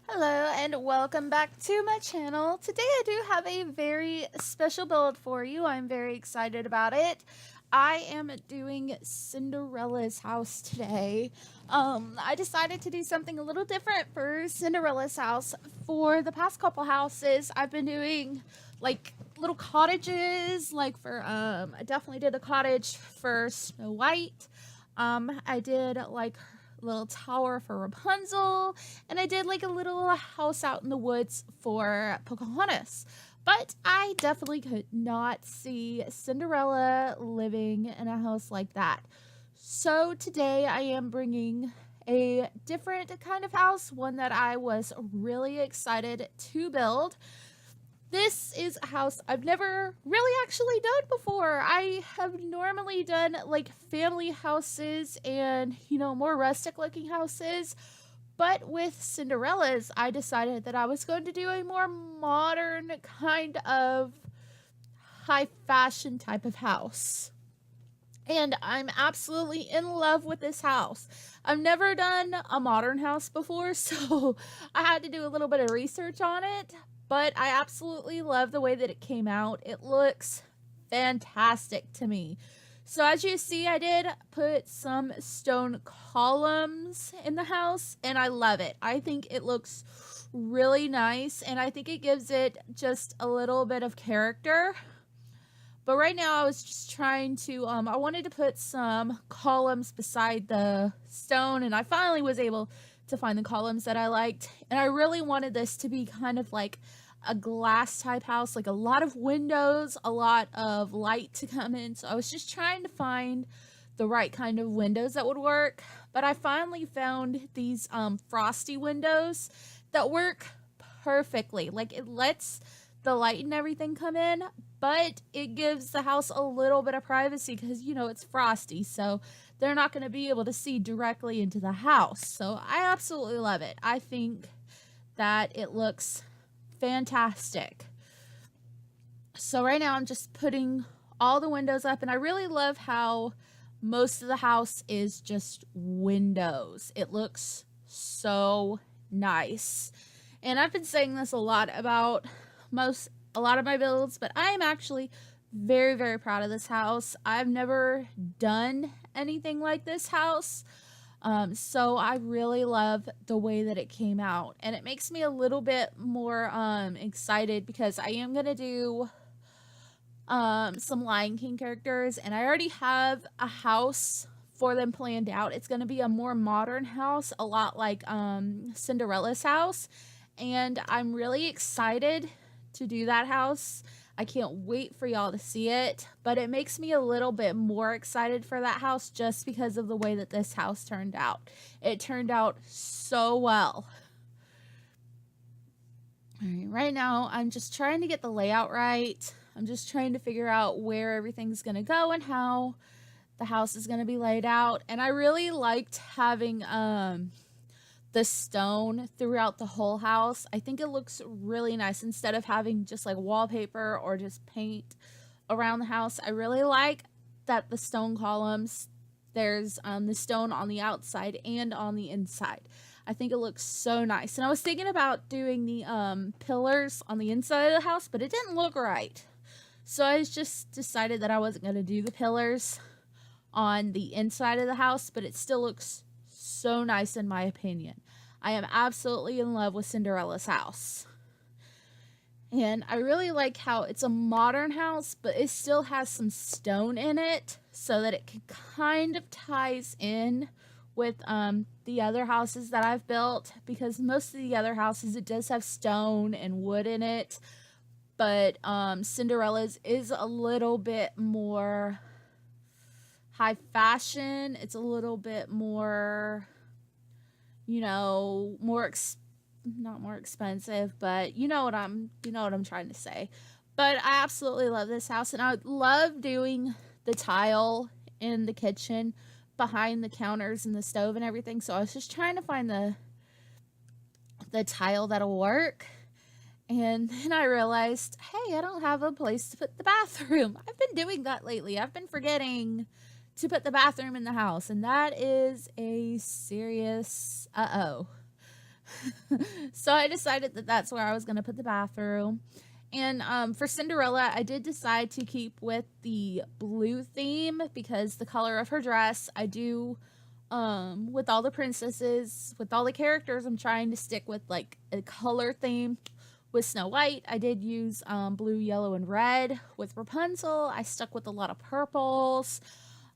Hello and welcome back to my channel. Today I do have a very special build for you. I'm very excited about it. I am doing Cinderella's house today. I decided to do something a little different for Cinderella's house. For the past couple houses, I've been doing like little cottages, like for I definitely did a cottage for Snow White. I did like little tower for Rapunzel, and I did like a little house out in the woods for Pocahontas. But I definitely could not see Cinderella living in a house like that. So today I am bringing a different kind of house, one that I was really excited to build. This is a house I've never really actually done before. I have normally done like family houses and, more rustic looking houses. But with Cinderella's, I decided that I was going to do a more modern kind of high fashion type of house. And I'm absolutely in love with this house. I've never done a modern house before, so I had to do a little bit of research on it. But I absolutely love the way that it came out. It looks fantastic to me. So as you see, I did put some stone columns in the house, and I love it. I think it looks really nice, and I think it gives it just a little bit of character. But right now I was just trying to, I wanted to put some columns beside the stone, and I finally was able to find the columns that I liked. And I really wanted this to be kind of like a glass type house, like a lot of windows, a lot of light to come in. So I was just trying to find the right kind of windows that would work. But I finally found these frosty windows that work perfectly. Like it lets the light and everything come in, but it gives the house a little bit of privacy because it's frosty, so they're not going to be able to see directly into the house. So I absolutely love it. I think that it looks fantastic. So right now I'm just putting all the windows up, and I really love how most of the house is just windows. It looks so nice. And I've been saying this a lot about a lot of my builds, but I am actually very, very proud of this house. I've never done anything like this house. So I really love the way that it came out, and it makes me a little bit more excited because I am gonna do some Lion King characters, and I already have a house for them planned out. It's gonna be a more modern house, a lot like Cinderella's house, and I'm really excited to do that house. I can't wait for y'all to see it, but it makes me a little bit more excited for that house just because of the way that this house turned out. It turned out so well. All right now I'm just trying to get the layout right. I'm just trying to figure out where everything's going to go and how the house is going to be laid out. And I really liked having the stone throughout the whole house. I think it looks really nice instead of having just like wallpaper or just paint around the house. I really like that the stone columns, there's the stone on the outside and on the inside. I think it looks so nice. And I was thinking about doing the pillars on the inside of the house, but it didn't look right. So I just decided that I wasn't going to do the pillars on the inside of the house, but it still looks so nice in my opinion. I am absolutely in love with Cinderella's house. And I really like how it's a modern house, but it still has some stone in it so that it kind of ties in with the other houses that I've built, because most of the other houses, it does have stone and wood in it. But Cinderella's is a little bit more high fashion. It's a little bit more, not more expensive, but you know what I'm trying to say. But I absolutely love this house, and I love doing the tile in the kitchen behind the counters and the stove and everything. So I was just trying to find the tile that'll work. And then I realized, hey, I don't have a place to put the bathroom. I've been doing that lately. I've been forgetting to put the bathroom in the house, and that is a serious uh-oh. So I decided that that's where I was going to put the bathroom. And for Cinderella, I did decide to keep with the blue theme because the color of her dress, I do, with all the princesses, with all the characters, I'm trying to stick with like a color theme. With Snow White, I did use blue, yellow, and red. With Rapunzel, I stuck with a lot of purples.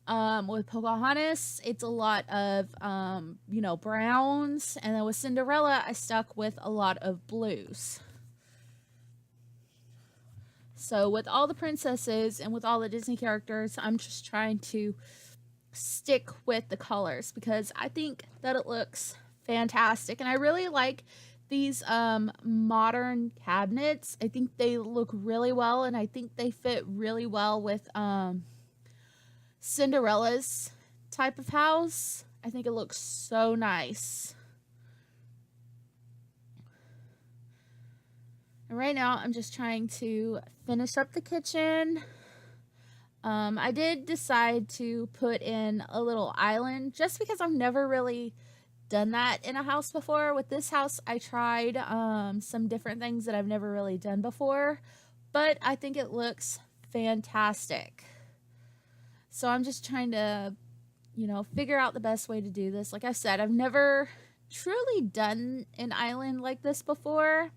With Pocahontas, it's a lot of, browns. And then with Cinderella, I stuck with a lot of blues. So with all the princesses and with all the Disney characters, I'm just trying to stick with the colors because I think that it looks fantastic. And I really like these modern cabinets. I think they look really well, and I think they fit really well with Cinderella's type of house. I think it looks so nice. And right now I'm just trying to finish up the kitchen. I did decide to put in a little island just because I've never really done that in a house before. With this house, I tried some different things that I've never really done before, but I think it looks fantastic. So I'm just trying to, figure out the best way to do this. Like I said, I've never truly done an island like this before.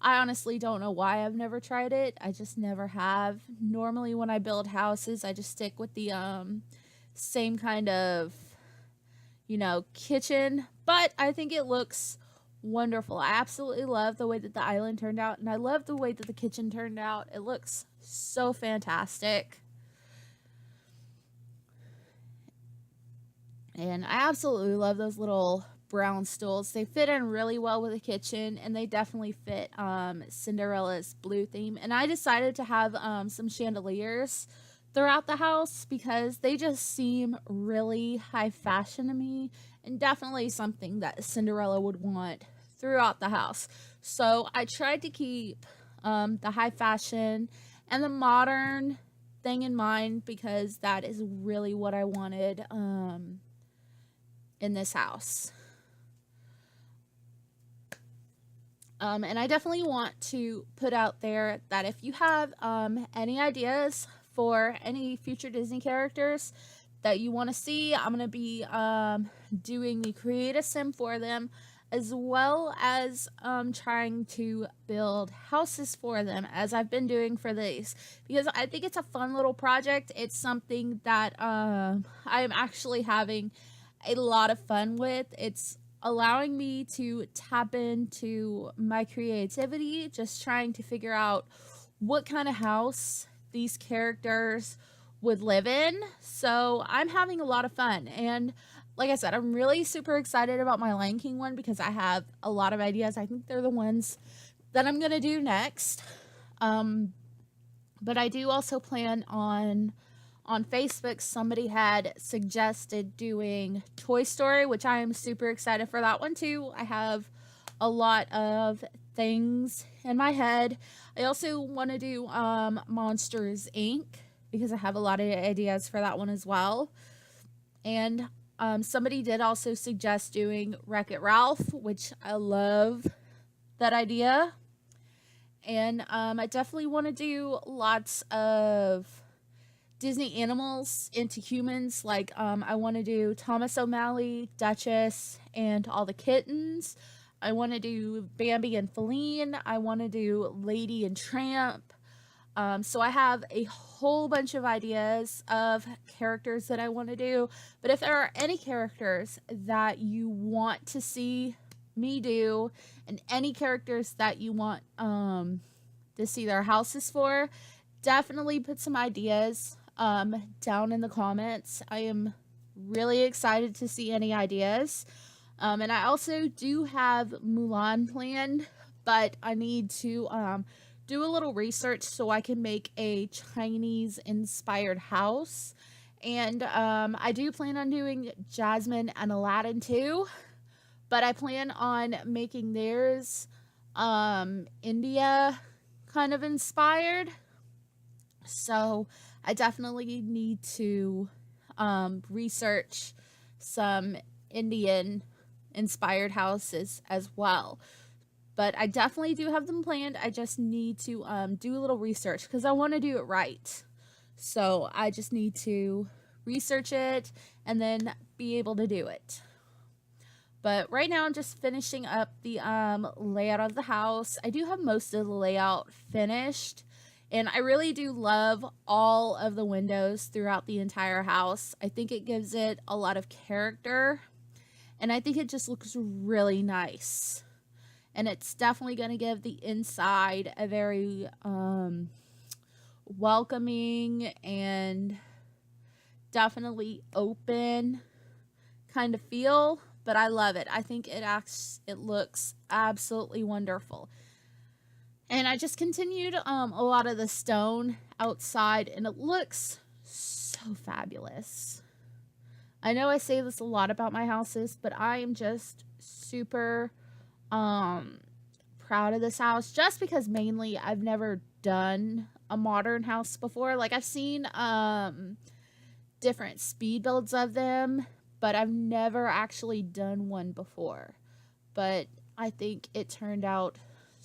I honestly don't know why I've never tried it. I just never have. Normally when I build houses, I just stick with the same kind of, kitchen. But I think it looks wonderful. I absolutely love the way that the island turned out, and I love the way that the kitchen turned out. It looks so fantastic. And I absolutely love those little brown stools. They fit in really well with the kitchen, and they definitely fit Cinderella's blue theme. And I decided to have some chandeliers throughout the house because they just seem really high fashion to me, and definitely something that Cinderella would want throughout the house. So I tried to keep the high fashion and the modern thing in mind because that is really what I wanted in this house. And I definitely want to put out there that if you have any ideas for any future Disney characters that you want to see, I'm going to be doing the Create a Sim for them, as well as trying to build houses for them, as I've been doing for these, because I think it's a fun little project. It's something that I'm actually having a lot of fun with. It's allowing me to tap into my creativity, just trying to figure out what kind of house these characters would live in. So I'm having a lot of fun. And like I said, I'm really super excited about my Lion King one because I have a lot of ideas. I think they're the ones that I'm going to do next. But I do also plan on Facebook, somebody had suggested doing Toy Story, which I am super excited for that one too. I have a lot of things in my head. I also want to do Monsters Inc. because I have a lot of ideas for that one as well. And somebody did also suggest doing Wreck-It Ralph, which I love that idea. And I definitely want to do lots of Disney animals into humans. Like I want to do Thomas O'Malley, Duchess, and all the kittens. I want to do Bambi and Feline. I want to do Lady and Tramp. So I have a whole bunch of ideas of characters that I want to do. But if there are any characters that you want to see me do, and any characters that you want to see their houses for, definitely put some ideas down in the comments. I am really excited to see any ideas. And I also do have Mulan planned, but I need to do a little research so I can make a Chinese inspired house. And I do plan on doing Jasmine and Aladdin too, but I plan on making theirs India kind of inspired. So I definitely need to research some Indian inspired houses as well. But I definitely do have them planned. I just need to do a little research because I want to do it right. So I just need to research it and then be able to do it. But right now I'm just finishing up the layout of the house. I do have most of the layout finished. And I really do love all of the windows throughout the entire house. I think it gives it a lot of character. And I think it just looks really nice. And it's definitely going to give the inside a very welcoming and definitely open kind of feel. But I love it. I think it looks absolutely wonderful. And I just continued a lot of the stone outside, and it looks so fabulous. I know I say this a lot about my houses, but I am just super proud of this house, just because mainly I've never done a modern house before. Like, I've seen different speed builds of them, but I've never actually done one before. But I think it turned out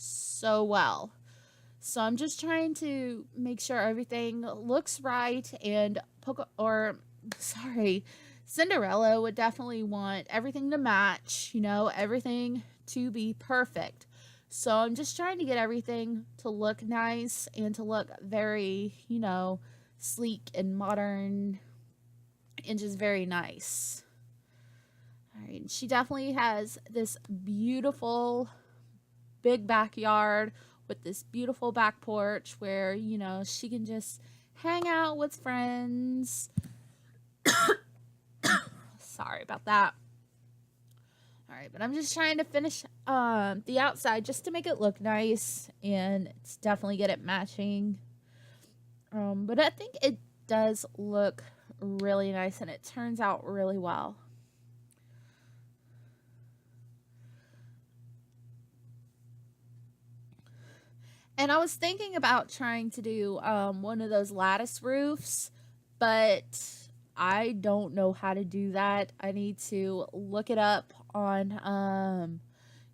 so well. So I'm just trying to make sure everything looks right, and Cinderella would definitely want everything to match, everything to be perfect. So I'm just trying to get everything to look nice and to look very, sleek and modern and just very nice. All right, she definitely has this beautiful big backyard with this beautiful back porch where, she can just hang out with friends. Sorry about that. All right, but I'm just trying to finish the outside just to make it look nice, and it's definitely get it matching. But I think it does look really nice, and it turns out really well. And I was thinking about trying to do one of those lattice roofs, but I don't know how to do that. I need to look it up on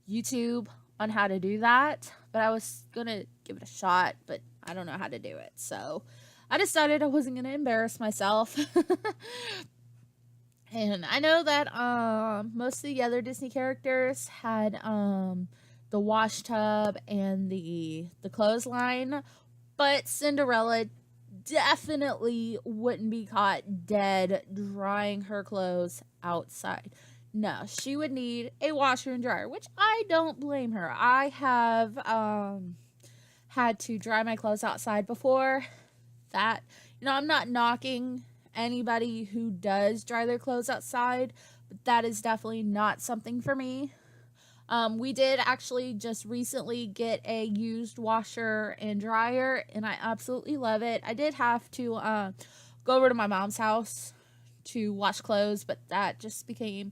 YouTube on how to do that. But I was going to give it a shot, but I don't know how to do it. So I decided I wasn't going to embarrass myself. And I know that most of the other Disney characters had the wash tub and the clothesline, but Cinderella definitely wouldn't be caught dead drying her clothes outside. No, she would need a washer and dryer, which I don't blame her. I have had to dry my clothes outside before. That, I'm not knocking anybody who does dry their clothes outside, but that is definitely not something for me. We did actually just recently get a used washer and dryer, and I absolutely love it. I did have to go over to my mom's house to wash clothes, but that just became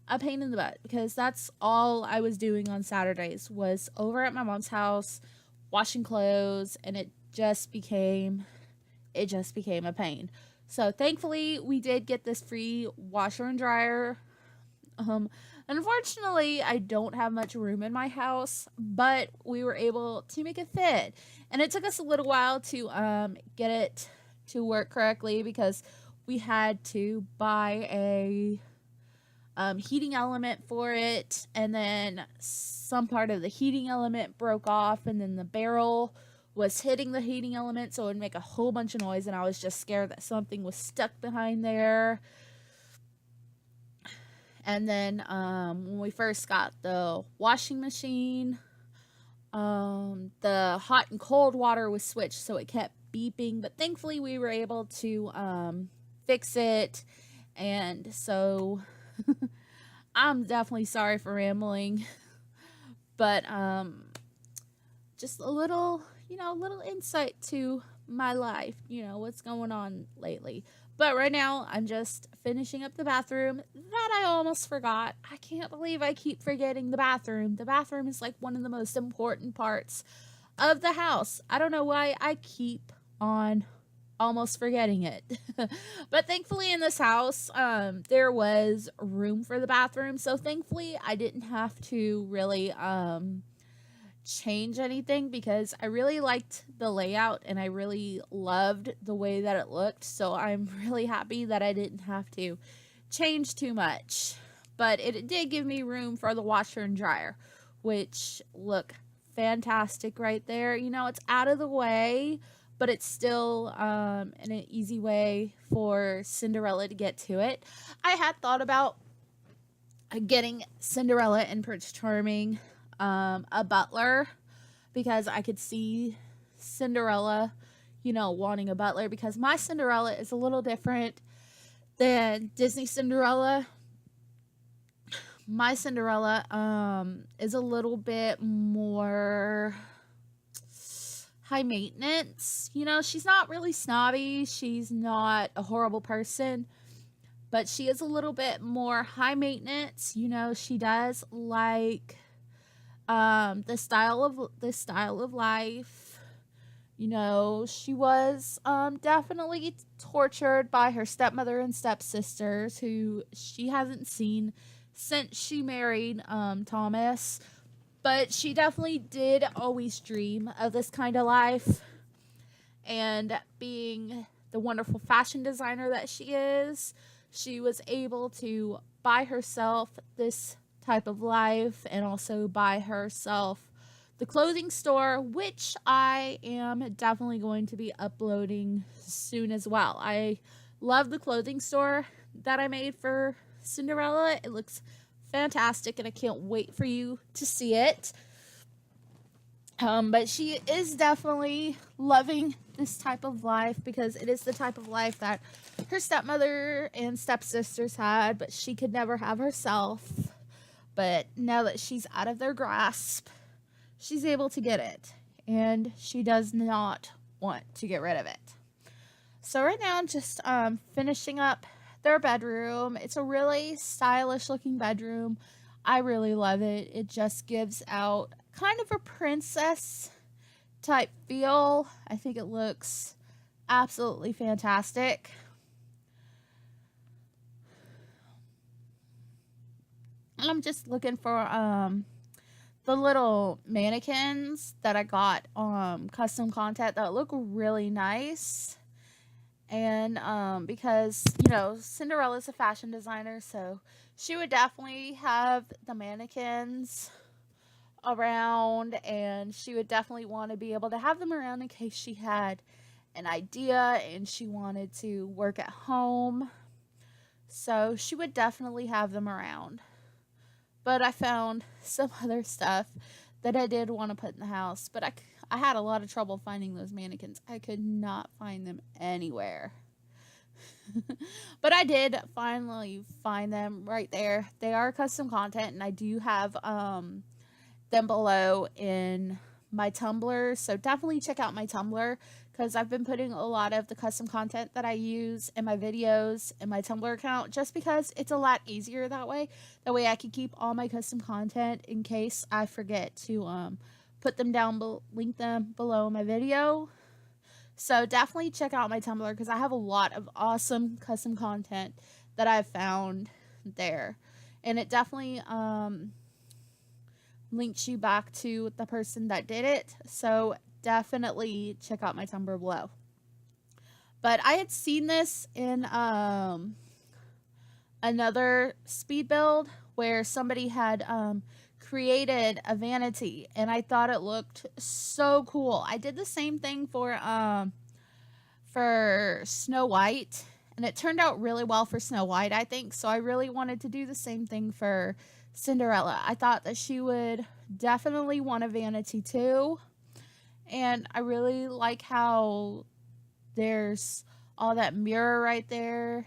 a pain in the butt because that's all I was doing on Saturdays was over at my mom's house washing clothes, and it just became a pain. So thankfully we did get this free washer and dryer. Unfortunately, I don't have much room in my house, but we were able to make it fit. And it took us a little while to get it to work correctly because we had to buy a heating element for it, and then some part of the heating element broke off, and then the barrel was hitting the heating element, so it would make a whole bunch of noise, and I was just scared that something was stuck behind there. And then when we first got the washing machine, the hot and cold water was switched, so it kept beeping. But thankfully, we were able to fix it. And so I'm definitely sorry for rambling. But just a little insight to my life, what's going on lately. But right now, I'm just finishing up the bathroom that I almost forgot. I can't believe I keep forgetting the bathroom. The bathroom is like one of the most important parts of the house. I don't know why I keep on almost forgetting it. But thankfully in this house, there was room for the bathroom. So thankfully I didn't have to really change anything because I really liked the layout and I really loved the way that it looked. So I'm really happy that I didn't have to change too much. But it did give me room for the washer and dryer, which look fantastic right there. You know, it's out of the way, but it's still in an easy way for Cinderella to get to it. I had thought about getting Cinderella and Prince Charming a butler because I could see Cinderella, you know, wanting a butler because my Cinderella is a little different than Disney Cinderella. My Cinderella is a little bit more high maintenance. You know, she's not really snobby. She's not a horrible person, but she is a little bit more high maintenance. You know, she does like the style of life. You know, she was definitely tortured by her stepmother and stepsisters who she hasn't seen since she married Thomas. But she definitely did always dream of this kind of life. And being the wonderful fashion designer that she is, she was able to buy herself this type of life and also buy herself the clothing store, which I am definitely going to be uploading soon as well. I love the clothing store that I made for Cinderella. It looks fantastic and I can't wait for you to see it. But she is definitely loving this type of life because it is the type of life that her stepmother and stepsisters had, but she could never have herself. But now that she's out of their grasp, she's able to get it, and she does not want to get rid of it. So right now I'm just finishing up their bedroom. It's a really stylish looking bedroom. I really love it. It just gives out kind of a princess type feel. I think it looks absolutely fantastic. I'm just looking for the little mannequins that I got custom content that look really nice. And because, you know, Cinderella's a fashion designer, so she would definitely have the mannequins around, and she would definitely want to be able to have them around in case she had an idea and she wanted to work at home. So she would definitely have them around. But I found some other stuff that I did want to put in the house, but I had a lot of trouble finding those mannequins. I could not find them anywhere. But I did finally find them right there. They are custom content, and I do have them below in my Tumblr. So definitely check out my Tumblr because I've been putting a lot of the custom content that I use in my videos in my Tumblr account just because it's a lot easier that way. That way I can keep all my custom content in case I forget to put them down, link them below my video. So definitely check out my Tumblr because I have a lot of awesome custom content that I've found there. And it definitely links you back to the person that did it. So definitely check out my Tumblr below. But I had seen this in another speed build where somebody had created a vanity, and I thought it looked so cool. I did the same thing for Snow White, and it turned out really well for Snow White, I think. So I really wanted to do the same thing for Cinderella. I thought that she would definitely want a vanity too. And I really like how there's all that mirror right there.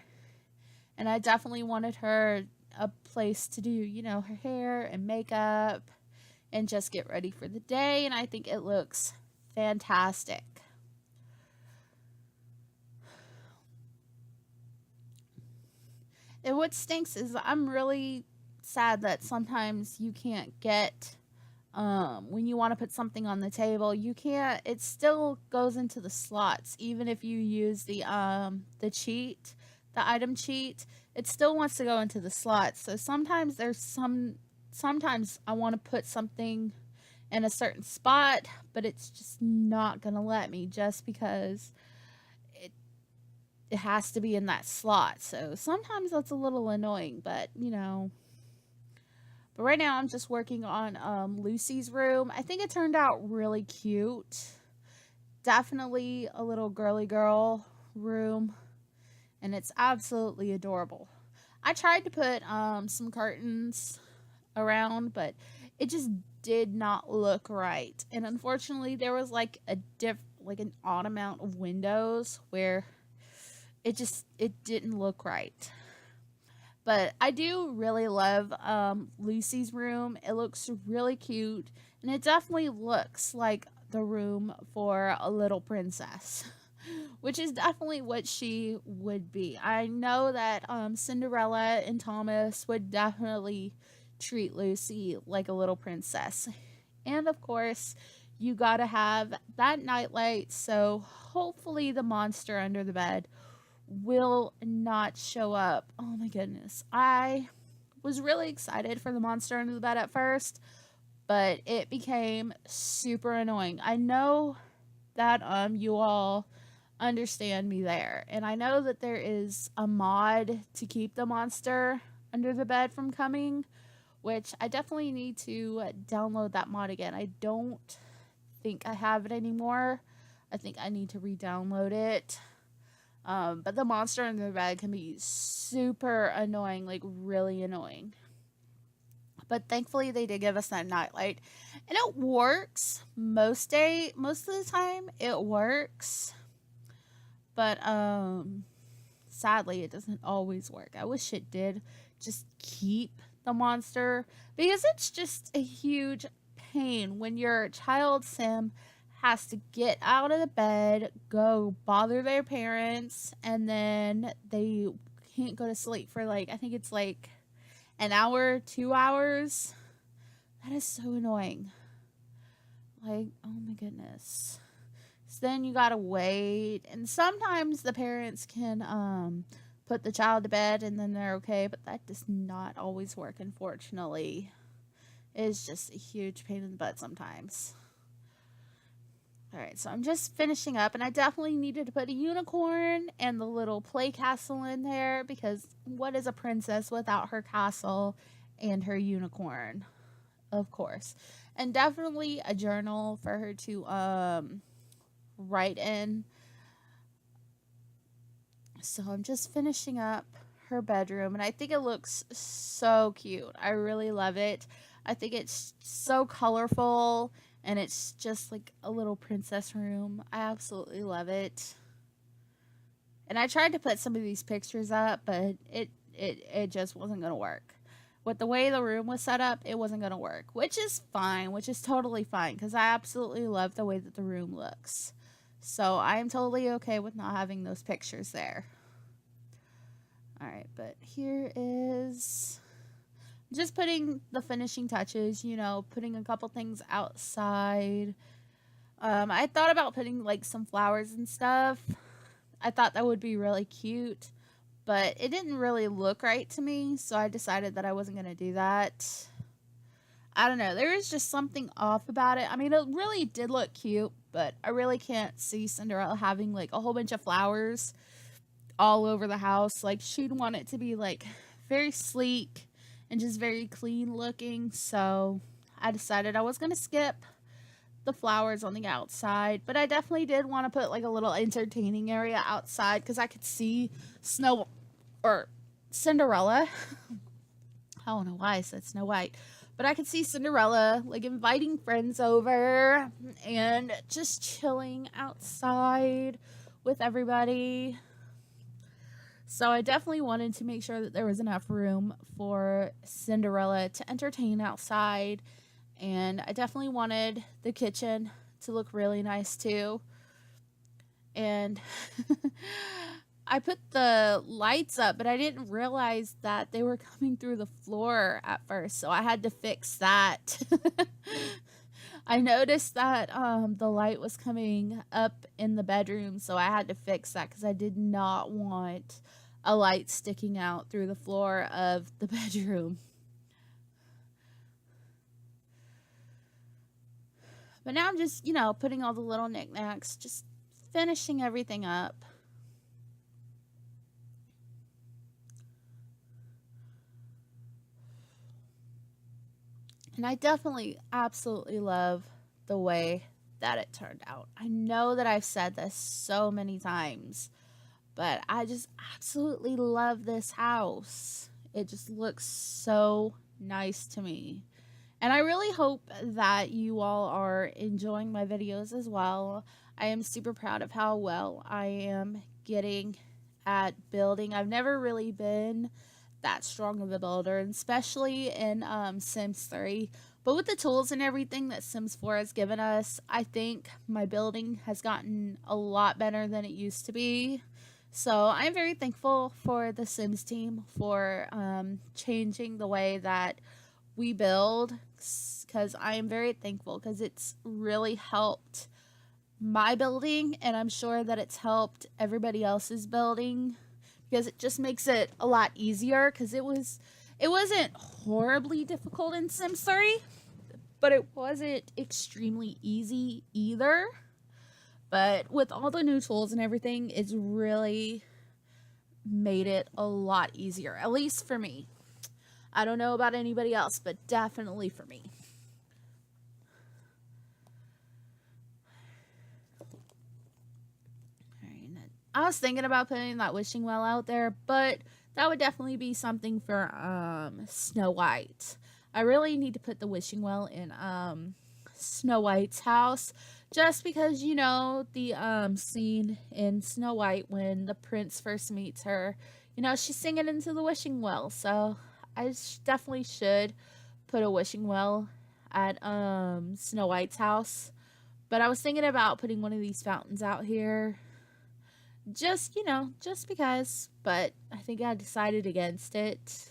And I definitely wanted her a place to do, you know, her hair and makeup and just get ready for the day. And I think it looks fantastic. And what stinks is I'm really sad that sometimes you can't get when you want to put something on the table, you can't, it still goes into the slots. Even if you use the item cheat, it still wants to go into the slots. So sometimes I want to put something in a certain spot, but it's just not going to let me just because it it has to be in that slot. So sometimes that's a little annoying, but but right now I'm just working on Lucy's room. I think it turned out really cute. Definitely a little girly girl room, and it's absolutely adorable. I tried to put some curtains around, but it just did not look right. And unfortunately, there was like like an odd amount of windows where it didn't look right. But I do really love Lucy's room. It looks really cute, and it definitely looks like the room for a little princess, which is definitely what she would be. I know that Cinderella and Thomas would definitely treat Lucy like a little princess. And of course, you gotta have that nightlight, so hopefully the monster under the bed will not show up. Oh my goodness. I was really excited for the monster under the bed at first, but it became super annoying. I know that you all understand me there. And I know that there is a mod to keep the monster under the bed from coming, which I definitely need to download that mod again. I don't think I have it anymore. I think I need to re-download it. But the monster in the bed can be super annoying, like really annoying. But thankfully they did give us that nightlight. And it works most of the time it works. But sadly it doesn't always work. I wish it did just keep the monster, because it's just a huge pain when your child sim has to get out of the bed, go bother their parents, and then they can't go to sleep for like, I think it's like an hour, 2 hours. That is so annoying. Like, oh my goodness. So then you gotta wait, and sometimes the parents can put the child to bed and then they're okay, but that does not always work, unfortunately. It's just a huge pain in the butt sometimes. Alright, so I'm just finishing up, and I definitely needed to put a unicorn and the little play castle in there, because what is a princess without her castle and her unicorn? Of course. And definitely a journal for her to write in. So I'm just finishing up her bedroom, and I think it looks so cute. I really love it. I think it's so colorful, and it's just like a little princess room. I absolutely love it. And I tried to put some of these pictures up, but it just wasn't going to work. With the way the room was set up, it wasn't going to work, which is fine, which is totally fine, because I absolutely love the way that the room looks. So I am totally okay with not having those pictures there. Alright, but here is just putting the finishing touches, putting a couple things outside. I thought about putting like some flowers and stuff. I thought that would be really cute, but it didn't really look right to me, so I decided that I wasn't going to do that. I don't know, there is just something off about it. I mean, it really did look cute, but I really can't see Cinderella having like a whole bunch of flowers all over the house. Like, she'd want it to be like very sleek and just very clean looking, so I decided I was going to skip the flowers on the outside, but I definitely did want to put like a little entertaining area outside, because I could see Snow or Cinderella. I don't know why I said Snow White, but I could see Cinderella like inviting friends over and just chilling outside with everybody. So I definitely wanted to make sure that there was enough room for Cinderella to entertain outside. And I definitely wanted the kitchen to look really nice too. And I put the lights up, but I didn't realize that they were coming through the floor at first. So I had to fix that. I noticed that the light was coming up in the bedroom, so I had to fix that because I did not want a light sticking out through the floor of the bedroom. But now I'm just, putting all the little knickknacks, just finishing everything up. And I definitely absolutely love the way that it turned out. I know that I've said this so many times, but I just absolutely love this house. It just looks so nice to me. And I really hope that you all are enjoying my videos as well. I am super proud of how well I am getting at building. I've never really been that strong of a builder, especially in Sims 3. But with the tools and everything that Sims 4 has given us, I think my building has gotten a lot better than it used to be. So I'm very thankful for the Sims team for changing the way that we build, because I am very thankful because it's really helped my building, and I'm sure that it's helped everybody else's building, because it just makes it a lot easier, because it wasn't horribly difficult in Sims 3, but it wasn't extremely easy either. But with all the new tools and everything, it's really made it a lot easier, at least for me. I don't know about anybody else, but definitely for me. I was thinking about putting that wishing well out there, but that would definitely be something for Snow White. I really need to put the wishing well in Snow White's house, just because, the scene in Snow White when the prince first meets her, she's singing into the wishing well, so I definitely should put a wishing well at Snow White's house. But I was thinking about putting one of these fountains out here, just because. But I think I decided against it,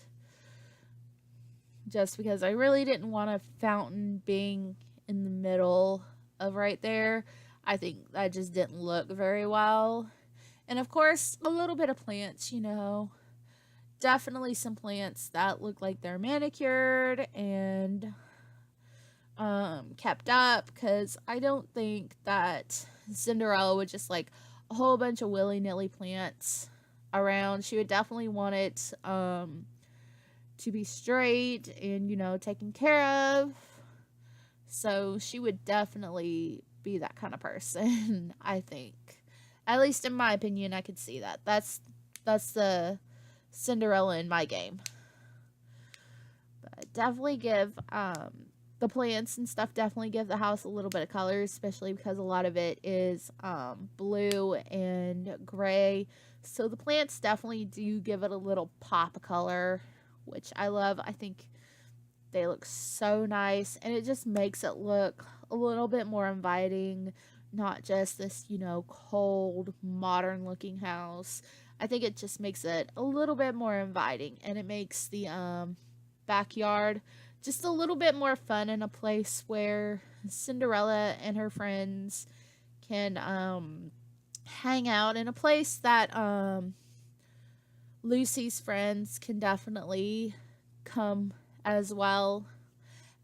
just because I really didn't want a fountain being in the middle of right there. I think that just didn't look very well. And of course, a little bit of plants, definitely some plants that look like they're manicured and kept up, because I don't think that Cinderella would just like a whole bunch of willy-nilly plants around. She would definitely want it to be straight and taken care of. So she would definitely be that kind of person. I think, at least in my opinion, I could see that. That's the Cinderella in my game. But definitely give the plants and stuff, definitely give the house a little bit of color, especially because a lot of it is blue and gray. So the plants definitely do give it a little pop of color, which I love. I think they look so nice, and it just makes it look a little bit more inviting, not just this, cold, modern looking house. I think it just makes it a little bit more inviting, and it makes the backyard just a little bit more fun, in a place where Cinderella and her friends can hang out, in a place that Lucy's friends can definitely come as well.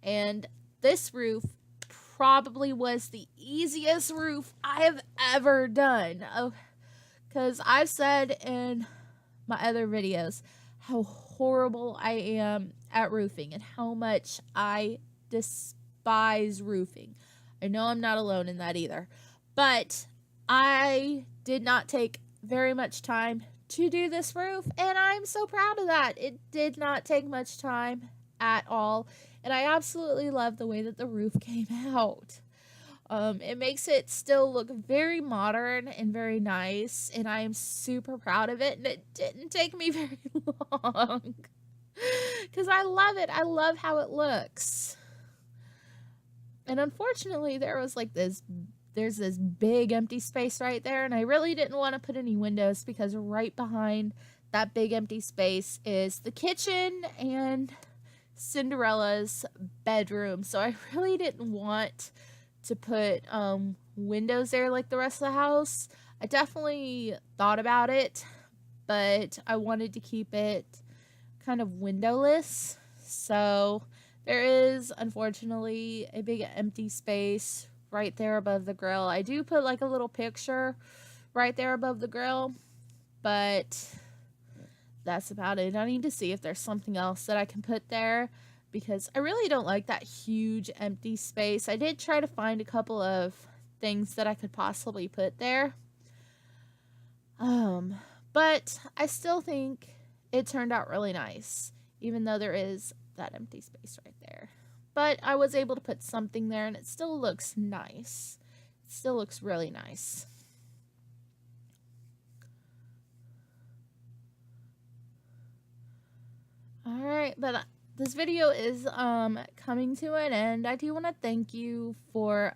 And this roof probably was the easiest roof I have ever done. Because I've said in my other videos how horrible I am at roofing and how much I despise roofing. I know I'm not alone in that either. But I did not take very much time to do this roof, and I'm so proud of that. It did not take much time at all, and I absolutely love the way that the roof came out. It makes it still look very modern and very nice, and I am super proud of it, and it didn't take me very long because I love it. I love how it looks. And unfortunately, there's this big empty space right there, and I really didn't want to put any windows, because right behind that big empty space is the kitchen, and Cinderella's bedroom. So I really didn't want to put windows there like the rest of the house. I definitely thought about it, but I wanted to keep it kind of windowless. So there is unfortunately a big empty space right there above the grill. I do put like a little picture right there above the grill, but that's about it. I need to see if there's something else that I can put there because I really don't like that huge empty space. I did try to find a couple of things that I could possibly put there. But I still think it turned out really nice, even though there is that empty space right there. But I was able to put something there and it still looks nice. It still looks really nice. Alright, but this video is coming to an end. I do want to thank you for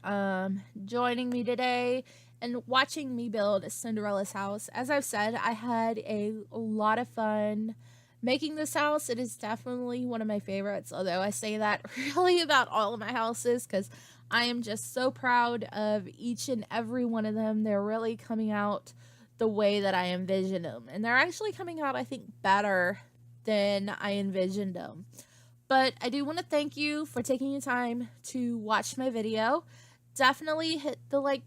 joining me today and watching me build Cinderella's house. As I've said, I had a lot of fun making this house. It is definitely one of my favorites, although I say that really about all of my houses because I am just so proud of each and every one of them. They're really coming out the way that I envisioned them, and they're actually coming out, I think, better than I envisioned them. But I do want to thank you for taking your time to watch my video. Definitely hit the like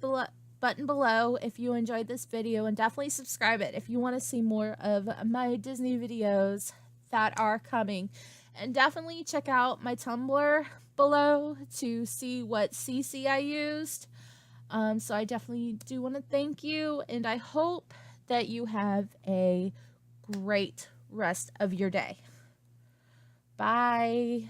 button below if you enjoyed this video, and definitely subscribe it if you want to see more of my Disney videos that are coming. And definitely check out my Tumblr below to see what CC I used. So I definitely do want to thank you, and I hope that you have a great rest of your day. Bye.